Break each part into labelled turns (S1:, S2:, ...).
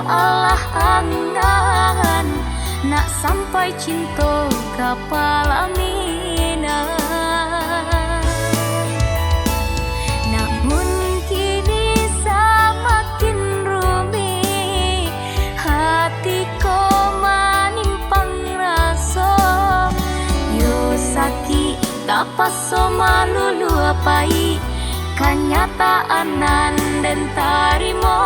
S1: Allah angan nak sampai cinta kapal aminan. Namun kini semakin rumit hatiku manimpang rasa. Yo sakit tak paso malu luapai kenyataan dan tarimo.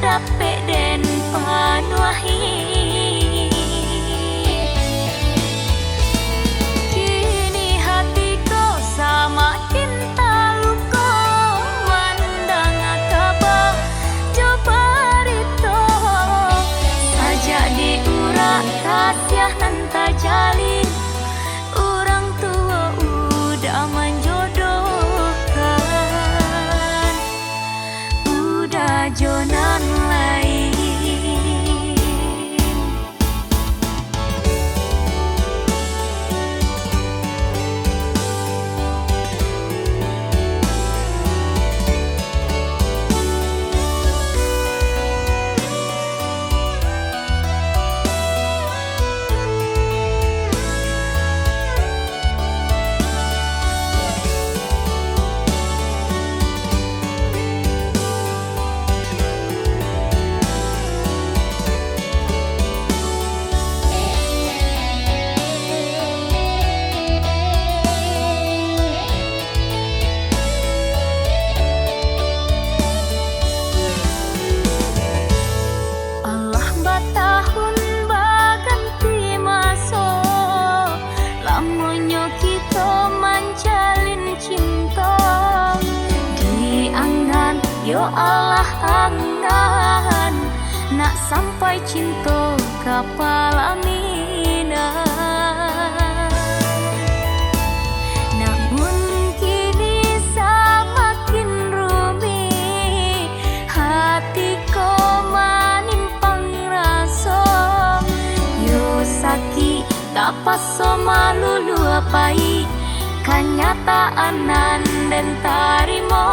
S1: Dapet den panuahi kini hatiku sama cinta luka mandang kabar coba rito saja diurak kasih nanta jalin orang tua udah menjodohkan udah jonan yo Allah angan nak sampai cinta kapal aminan. Namun kini semakin rumit hatiku manimpang rasa. Yo sakit tak paso malu luapai kenyataan dan tarimo.